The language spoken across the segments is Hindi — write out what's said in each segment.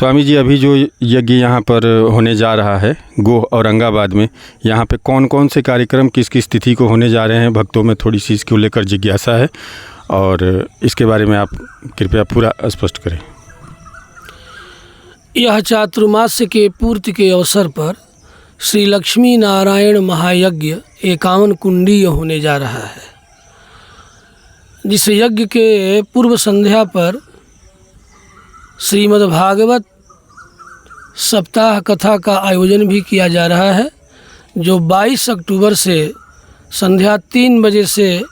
स्वामी जी, अभी जो यज्ञ यहाँ पर होने जा रहा है गोह औरंगाबाद में, यहाँ पे कौन कौन से कार्यक्रम किस किस तिथि को होने जा रहे हैं? भक्तों में थोड़ी सी इसको लेकर जिज्ञासा है और इसके बारे में आप कृपया पूरा स्पष्ट करें। यह चातुर्मास्य के पूर्ति के अवसर पर श्री लक्ष्मी नारायण महायज्ञ 51 कुंडीय होने जा रहा है। जिस यज्ञ के पूर्व संध्या पर श्रीमद्भागवत सप्ताह कथा का आयोजन भी किया जा रहा है, जो 22 अक्टूबर से संध्या 3 बजे से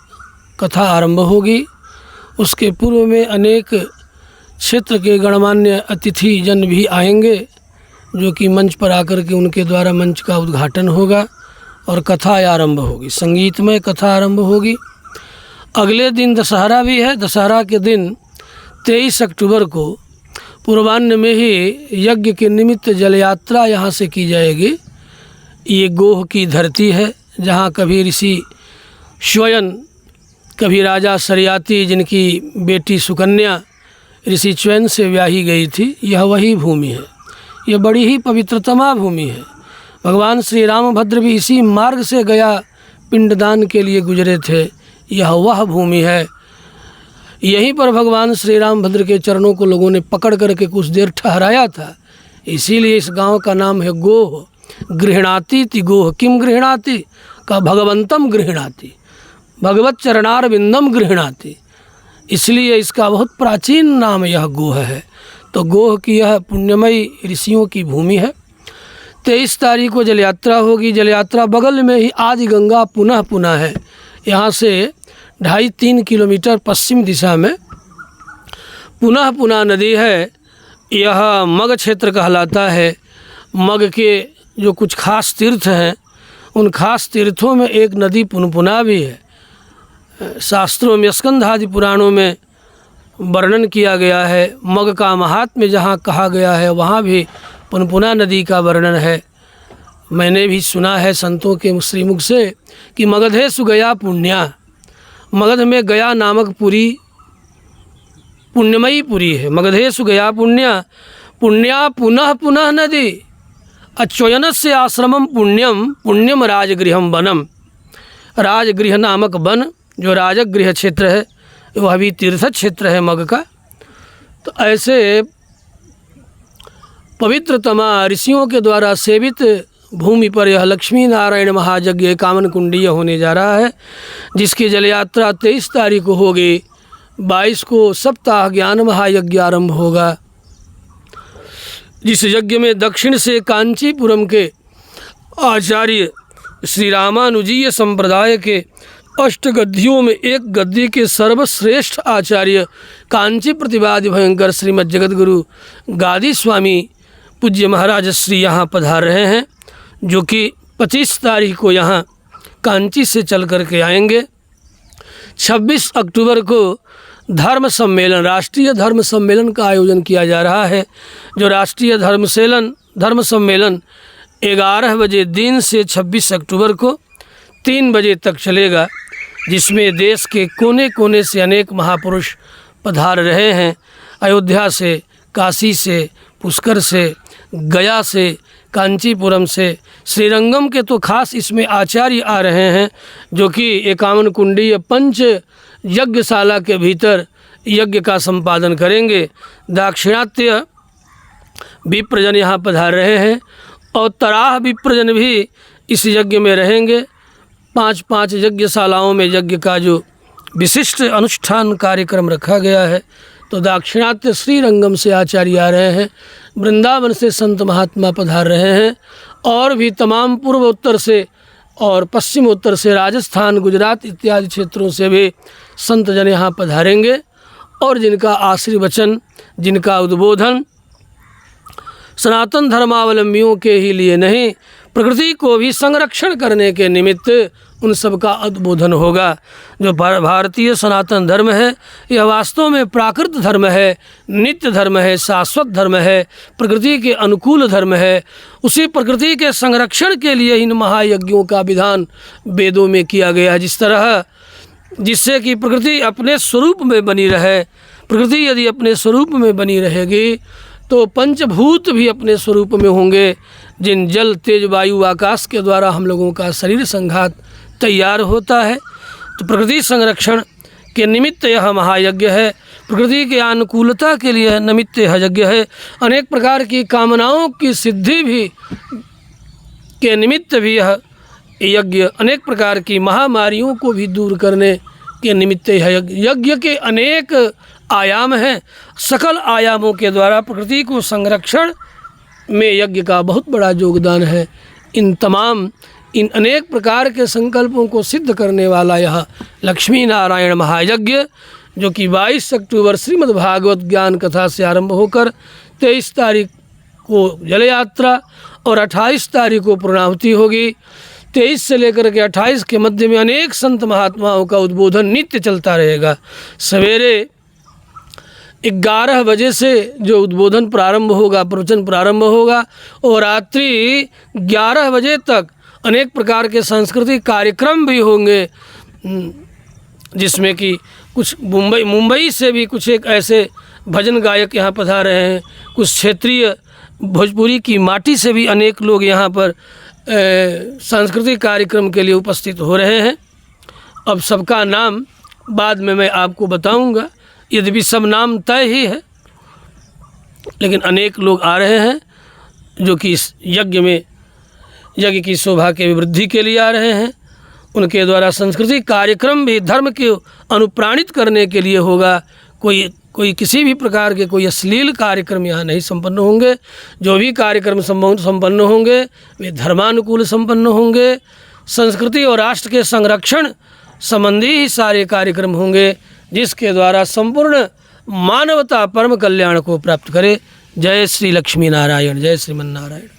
कथा आरंभ होगी। उसके पूर्व में अनेक क्षेत्र के गणमान्य अतिथि जन भी आएंगे, जो कि मंच पर आकर के उनके द्वारा मंच का उद्घाटन होगा और कथा आरंभ होगी, संगीतमय कथा आरंभ होगी। अगले दिन दशहरा भी है। दशहरा के दिन 23 अक्टूबर को पूर्वाह्न में ही यज्ञ के निमित्त जल यात्रा यहाँ से की जाएगी। ये गोह की धरती है, जहाँ कभी ऋषि स्वयं, कभी राजा शरियाती जिनकी बेटी सुकन्या ऋषि च्वयन से ब्याही गई थी, यह वही भूमि है। यह बड़ी ही पवित्रतमा भूमि है। भगवान श्री रामभद्र भी इसी मार्ग से गया पिंडदान के लिए गुजरे थे। यह वह भूमि है। यहीं पर भगवान श्री रामभद्र के चरणों को लोगों ने पकड़ करके कुछ देर ठहराया था। इसीलिए इस गांव का नाम है गोह। गृह्णाति ति गोह, किम गृह्णाति का भगवंतम गृह्णाति, भगवत चरणारविंदम गृह्णाति। इसलिए इसका बहुत प्राचीन नाम यह गोह है। तो गोह की यह पुण्यमयी ऋषियों की भूमि है। 23 तारीख को जल यात्रा होगी। जल यात्रा बगल में ही आदि गंगा पुनः है। यहाँ से 2.5-3 किलोमीटर पश्चिम दिशा में पुनः नदी है। यह मग क्षेत्र कहलाता है। मग के जो कुछ खास तीर्थ हैं, उन खास तीर्थों में एक नदी पुनपुना भी है। शास्त्रों में, स्कंध आदि पुराणों में वर्णन किया गया है। मग का महात्म्य जहाँ कहा गया है, वहाँ भी पुनपुना नदी का वर्णन है। मैंने भी सुना है संतों के श्रीमुख से कि मगधेषु गया पुण्या, मगध में गया नामक पुरी पुण्यमयी पुरी है। मगधेषु गया पुण्या, पुण्या पुनः नदी, अच्वयनस्य आश्रमम पुण्यम, पुण्यम राजगृहम वनम। राजगृह नामक वन जो राजगृह क्षेत्र है, वह भी तीर्थ क्षेत्र है मग का। तो ऐसे पवित्रतमा ऋषियों के द्वारा सेवित भूमि पर यह लक्ष्मी नारायण महायज्ञ 51 कुंडीय होने जा रहा है, जिसकी जल यात्रा 23 तारीख को होगी। 22 को सप्ताह ज्ञान महायज्ञ आरंभ होगा। जिस यज्ञ में दक्षिण से कांचीपुरम के आचार्य श्री रामानुजीय संप्रदाय के 8 गद्दियों में एक गद्दी के सर्वश्रेष्ठ आचार्य कांची प्रतिवादि भयंकर श्रीमद् जगतगुरु गादी स्वामी पूज्य महाराज श्री यहाँ पधार रहे हैं, जो कि 25 तारीख को यहाँ कांची से चल कर के आएंगे। 26 अक्टूबर को धर्म सम्मेलन, राष्ट्रीय धर्म सम्मेलन का आयोजन किया जा रहा है। जो राष्ट्रीय धर्म सम्मेलन 11 बजे दिन से 26 अक्टूबर को 3 बजे तक चलेगा, जिसमें देश के कोने कोने से अनेक महापुरुष पधार रहे हैं। अयोध्या से, काशी से, पुष्कर से, गया से, कांचीपुरम से, श्रीरंगम के तो खास इसमें आचार्य आ रहे हैं, जो कि 51 कुंडीय पंच यज्ञशाला के भीतर यज्ञ का संपादन करेंगे। दाक्षिणात्य विप्रजन यहाँ पधार रहे हैं और तराह विप्रजन भी इस यज्ञ में रहेंगे। 5 यज्ञशालाओं में यज्ञ का जो विशिष्ट अनुष्ठान कार्यक्रम रखा गया है। तो दाक्षिणात्य श्रीरंगम से आचार्य आ रहे हैं, वृंदावन से संत महात्मा पधार रहे हैं, और भी तमाम पूर्व उत्तर से और पश्चिम उत्तर से, राजस्थान, गुजरात इत्यादि क्षेत्रों से भी संत जन यहाँ पधारेंगे, और जिनका आशीर्वचन, जिनका उद्बोधन सनातन धर्मावलंबियों के ही लिए नहीं, प्रकृति को भी संरक्षण करने के निमित्त उन सब का उद्बोधन होगा। जो भारतीय सनातन धर्म है, यह वास्तव में प्राकृत धर्म है, नित्य धर्म है, शाश्वत धर्म है, प्रकृति के अनुकूल धर्म है। उसी प्रकृति के संरक्षण के लिए इन महायज्ञों का विधान वेदों में किया गया है। जिस तरह, जिससे कि प्रकृति अपने स्वरूप में बनी रहे। प्रकृति यदि अपने स्वरूप में बनी रहेगी तो पंचभूत भी अपने स्वरूप में होंगे, जिन जल तेज वायु आकाश के द्वारा हम लोगों का शरीर संघात तैयार होता है। तो प्रकृति संरक्षण के निमित्त यह महायज्ञ है, प्रकृति के अनुकूलता के लिए निमित्त यह यज्ञ है। अनेक प्रकार की कामनाओं की सिद्धि भी के निमित्त भी यह यज्ञ, अनेक प्रकार की महामारियों को भी दूर करने के निमित्त यह यज्ञ के अनेक आयाम हैं। सकल आयामों के द्वारा प्रकृति को संरक्षण में यज्ञ का बहुत बड़ा योगदान है। इन अनेक प्रकार के संकल्पों को सिद्ध करने वाला यह लक्ष्मी नारायण महायज्ञ, जो कि 22 अक्टूबर श्रीमद् भागवत ज्ञान कथा से आरंभ होकर 23 तारीख को जल यात्रा और 28 तारीख को पूर्णाहुति होगी। 23 से लेकर के 28 के मध्य में अनेक संत महात्माओं का उद्बोधन नित्य चलता रहेगा। सवेरे 11 बजे से जो उद्बोधन प्रारंभ होगा, प्रवचन प्रारंभ होगा, और रात्रि 11 बजे तक अनेक प्रकार के सांस्कृतिक कार्यक्रम भी होंगे, जिसमें कि कुछ मुंबई से भी कुछ एक ऐसे भजन गायक यहाँ पधारे हैं, कुछ क्षेत्रीय भोजपुरी की माटी से भी अनेक लोग यहाँ पर सांस्कृतिक कार्यक्रम के लिए उपस्थित हो रहे हैं। अब सबका नाम बाद में मैं आपको बताऊंगा, यद्यपि सब नाम तय ही है, लेकिन अनेक लोग आ रहे हैं जो कि इस यज्ञ की शोभा के वृद्धि के लिए आ रहे हैं। उनके द्वारा सांस्कृतिक कार्यक्रम भी धर्म के अनुप्राणित करने के लिए होगा। कोई किसी भी प्रकार के कोई अश्लील कार्यक्रम यहाँ नहीं संपन्न होंगे। जो भी कार्यक्रम संपन्न होंगे वे धर्मानुकूल संपन्न होंगे। संस्कृति और राष्ट्र के संरक्षण संबंधी ही सारे कार्यक्रम होंगे, जिसके द्वारा संपूर्ण मानवता परम कल्याण को प्राप्त करे। जय श्री लक्ष्मी नारायण, जय श्रीमन नारायण।